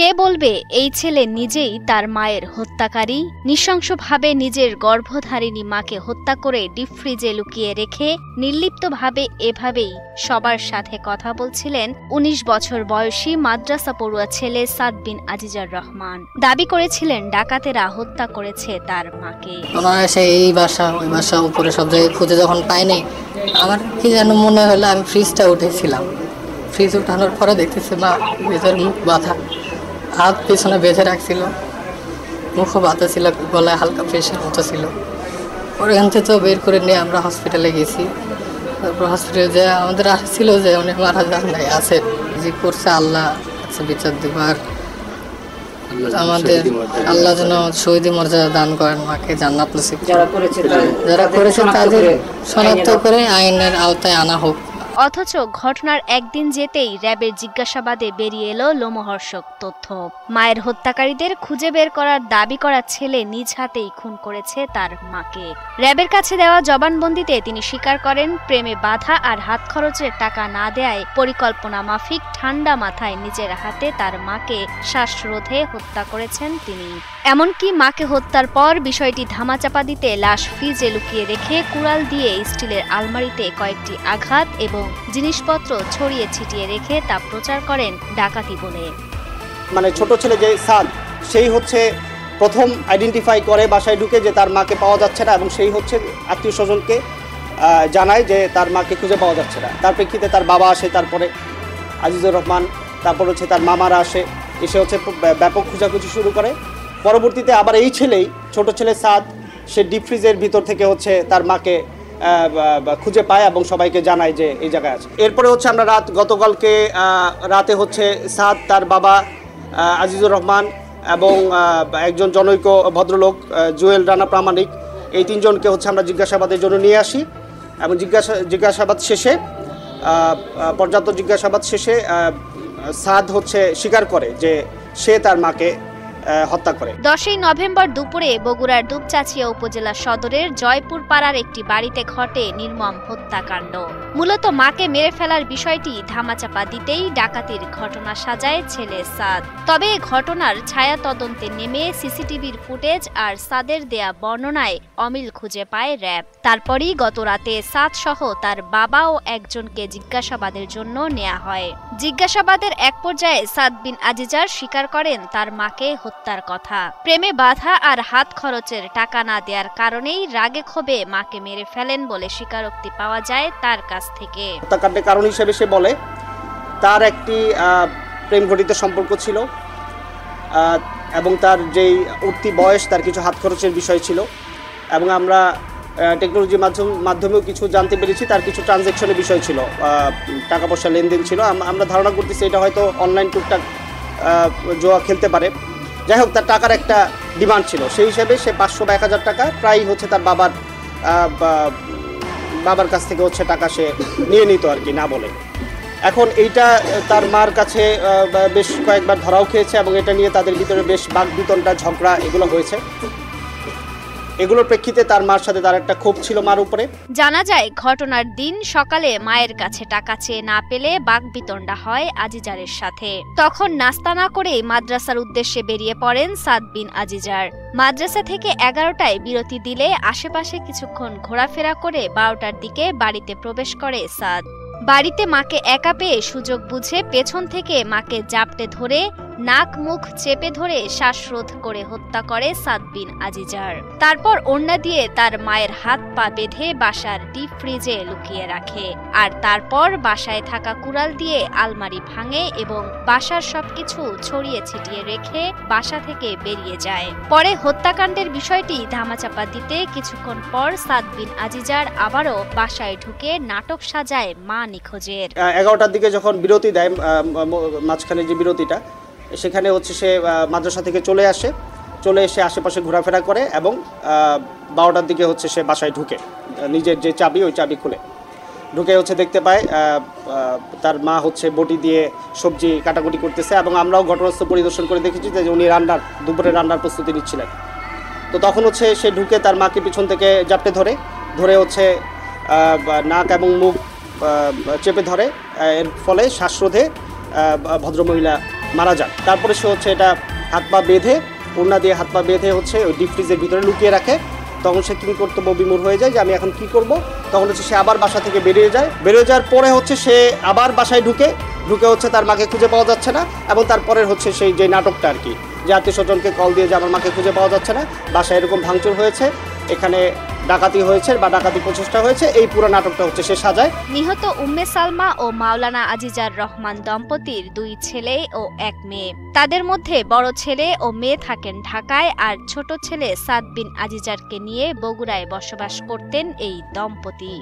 কে বলবে এই ছেলে নিজেই তার মায়ের হত্যাকারী? নৃশংসভাবে নিজের গর্ভধারিণী মাকে হত্যা করে ডিপ ফ্রিজে লুকিয়ে রেখে নির্লিপ্তভাবে এভাবেই সবার সাথে কথা বলছিলেন ১৯ বছর বয়সী মাদ্রাসা পড়ুয়া ছেলে সাদ বিন আজিজার রহমান। দাবি করেছিলেন ডাকাতেরা হত্যা করেছে তার মাকে। এই বাসা ওই বাসা উপরে সব জায়গায় খুঁজে যখন পাইনি, আমার কি যেন মনে হলো আমি ফ্রিজটা উঠেছিলাম। ফ্রিজ উঠানোর পরে দেখতেছি মা ভেতর মুখ বাঁধা, হাত পেছনে বেঁধে রাখছিল, মুখও বাঁধা ছিল, গলায় হালকা প্রেশার মতো ছিল। ওখান থেকে তো বের করে নিয়ে আমরা হসপিটালে গেছি। তারপর হসপিটালে যে আমাদের আসছিল যে অনেক মারা যান নাই, আছে যে করছে আল্লাহ আছে বিচার দিবার। আমাদের আল্লাহ যেন শহীদ মর্যাদা দান করেন, মাকে জান্নাত নসিব। যারা করেছে তাদের শনাক্ত করে আইনের আওতায় আনা হোক। অথচ ঘটনার একদিন যেতেই র্যাবের জিজ্ঞাসাবাদে বেরিয়ে এলো লোমহর্ষক তথ্য। মায়ের হত্যাকারীদের খুঁজে বের করার দাবি করা ছেলে নিজ হাতেই খুন করেছে তার মাকে। র্যাবের কাছে দেওয়া জবানবন্দিতে তিনি স্বীকার করেন, প্রেমে বাধা আর হাত খরচের টাকা না দেয়ায় পরিকল্পনা মাফিক ঠান্ডা মাথায় নিজের হাতে তার মাকে শ্বাসরোধে হত্যা করেছেন তিনি। এমনকি মাকে হত্যার পর বিষয়টি ধামাচাপা দিতে লাশ ফ্রিজে লুকিয়ে রেখে কুড়াল দিয়ে স্টিলের আলমারিতে কয়েকটি আঘাত এবং জিনিসপত্র ছড়িয়ে ছিটিয়ে রেখে তা প্রচার করেন ডাকাতি বলে। মানে ছোট ছেলে যে সাদ, সেই হচ্ছে প্রথম আইডেন্টিফাই করে বাসায় ঢুকে যে তার মাকে পাওয়া যাচ্ছে না, এবং সেই হচ্ছে আত্মীয় স্বজনকে জানায় যে তার মাকে খুঁজে পাওয়া যাচ্ছে না। তার প্রেক্ষিতে তার বাবা আসে, তারপরে আজিজুর রহমান, তারপর হচ্ছে তার মামারা আসে, এসে হচ্ছে ব্যাপক খোঁজাখুঁজি শুরু করে। পরবর্তীতে আবার এই ছেলেই, ছোট ছেলে সাদ, সে ডিপ ফ্রিজের ভিতর থেকে হচ্ছে তার মাকে খুঁজে পায় এবং সবাইকে জানায় যে এই জায়গায় আছে। এরপরে হচ্ছে আমরা গতকালকে রাতে হচ্ছে সাদ, তার বাবা আজিজুর রহমান এবং একজন জনৈক ভদ্রলোক জুয়েল রানা প্রামাণিক, এই তিনজনকে হচ্ছে আমরা জিজ্ঞাসাবাদের জন্য নিয়ে আসি এবং জিজ্ঞাসাবাদ শেষে পর্যাপ্ত জিজ্ঞাসাবাদ শেষে সাদ হচ্ছে স্বীকার করে যে সে তার মাকে হত্যা করে। 10ই নভেম্বর দুপুরে বগুড়ার দুপচাঁচিয়া উপজেলা সদরের জয়পুর পাড়ার একটি বাড়িতে ঘটে নির্মম হত্যাকাণ্ড। মূলত মাকে মেরে ফেলার বিষয়টি ধামাচাপা দিতেই ডাকাতির ঘটনা সাজায় ছেলে সাদ। তবে ঘটনার ছায়া তদন্তে নেমে সিসিটিভির ফুটেজ আর সাদের দেয়া বর্ণনায় অমিল খুঁজে পায় র্যাব। তারপরই গত রাতে সাদ সহ তার বাবা ও একজনকে জিজ্ঞাসাবাদের জন্য নেওয়া হয়। জিজ্ঞাসাবাদের এক পর্যায়ে সাদ বিন আজিজার স্বীকার করেন তার মাকে হত্যার কথা। প্রেমে বাধা আর হাত খরচের টাকা না দেওয়ার কারণেই রাগে ক্ষোভে মাকে মেরে ফেলেন বলে স্বীকারোক্তি পাওয়া যায় তার কাছ থেকে। হত্যাকাণ্ডের কারণ হিসেবে সে বলে তার একটি প্রেম ঘটিত সম্পর্ক ছিল এবং তার যেই উঠতি বয়স, তার কিছু হাত খরচের বিষয় ছিল, এবং আমরা টেকনোলজির মাধ্যমেও কিছু জানতে পেরেছি তার কিছু ট্রানজ্যাকশনের বিষয় ছিল, টাকা পয়সা লেনদেন ছিল। আমরা ধারণা করতেছি এটা হয়তো অনলাইন টুকটাক জুয়া খেলতে পারে। যাই হোক, তার টাকার একটা ডিমান্ড ছিল, সেই হিসেবে সে 500 বা 1000 টাকা প্রায় হচ্ছে তার বাবার কাছ থেকে হচ্ছে টাকা সে নিয়ে নিত আর কি, না বলে। এখন এইটা তার মার কাছে বেশ কয়েকবার ধরাও খেয়েছে এবং এটা নিয়ে তাদের ভিতরে বেশ বাকবিতণ্ডা, ঝগড়া এগুলো হয়েছে। এগুলোর প্রেক্ষিতে তার মার সাথে তার একটা ক্ষোভ ছিল মার উপরে। জানা যায় ঘটনার দিন সকালে মায়ের কাছে টাকা চেয়ে না পেলে বাকবিতণ্ডা হয় আজিজারের সাথে। তখন নাস্তা না করেই মাদ্রাসার উদ্দেশ্যে বেরিয়ে পড়েন সাদ বিন আজিজার। মাদ্রাসা থেকে 11টায় বিরতি দিলে আশেপাশে কিছুক্ষণ ঘোরাফেরা করে 12টার দিকে বাড়িতে প্রবেশ করে সাদ। বাড়িতে মাকে একা পেয়ে সুযোগ বুঝে পেছন থেকে মাকে জাপটে ধরে নাক মুখ চেপে ধরে শ্বাসরোধ করে হত্যা করে সাদ বিন আজিজার। তারপর ওড়না দিয়ে তার মায়ের হাত পা বেঁধে বাসার ডিপ ফ্রিজে লুকিয়ে রাখে। আর তারপর বাসায় থাকা কুড়াল দিয়ে আলমারি ভাঙে এবং বাসার সবকিছু ছড়িয়ে ছিটিয়ে রেখে বাসা থেকে বেরিয়ে যায়। পরে হত্যাকাণ্ডের বিষয়টি ধামাচাপা দিতে কিছুক্ষণ পর সাদ বিন আজিজার আবারও বাসায় ঢুকে নাটক সাজায় মা নিখোঁজের। 11টার দিকে যখন বিরতি দেয়, মাঝখানে যে বিরতিটা, সেখানে হচ্ছে সে মাদ্রাসা থেকে চলে এসে আশেপাশে ঘোরাফেরা করে এবং 12টার দিকে হচ্ছে সে বাসায় ঢুকে নিজের যে চাবি, ওই চাবি খুলে ঢুকে হচ্ছে দেখতে পায় তার মা হচ্ছে বটি দিয়ে সবজি কাটাকুটি করতেছে, এবং আমরাও ঘটনাস্থল পরিদর্শন করে দেখেছি যে উনি দুপুরে রান্নার প্রস্তুতি নিচ্ছিলেন। তো তখন হচ্ছে সে ঢুকে তার মাকে পিছন থেকে জাপটে ধরে হচ্ছে নাক এবং মুখ চেপে ধরে, এর ফলে শ্বাসরোধে ভদ্রমহিলা মারা যান। তারপরে সে হচ্ছে এটা হাত পা বেঁধে, ওড়না দিয়ে হাত পা বেঁধে হচ্ছে ওই ডিপ ফ্রিজের ভিতরে লুকিয়ে রাখে। তখন সে কি কর্তব্য বিমূঢ় হয়ে যায় যে আমি এখন কি করব। তখন হচ্ছে সে আবার বাসা থেকে বেরিয়ে যায়। বেরিয়ে যাওয়ার পরে হচ্ছে সে আবার বাসায় ঢুকে হচ্ছে তার মাকে খুঁজে পাওয়া যাচ্ছে না। এবং তারপরের হচ্ছে সেই যে নাটকটা আর কি, যে আত্মীয় স্বজনকে কল দিয়ে যে আমার মাকে খুঁজে পাওয়া যাচ্ছে না, বাসায় এরকম ভাঙচুর হয়েছে, এখানে ডাকাতি হয়েছে বা ডাকাতি প্রচেষ্টা হয়েছে, এই পুরো নাটকটা হচ্ছে সে সাজায়। নিহত উম্মে সালমা ও মাওলানা আজিজার রহমান দম্পতির 2 ছেলে ও 1 মেয়ে। তাদের মধ্যে বড় ছেলে ও মেয়ে থাকেন ঢাকায়, আর ছোট ছেলে সাদ বিন আজিজারকে নিয়ে বগুড়ায় বসবাস করতেন এই দম্পতি।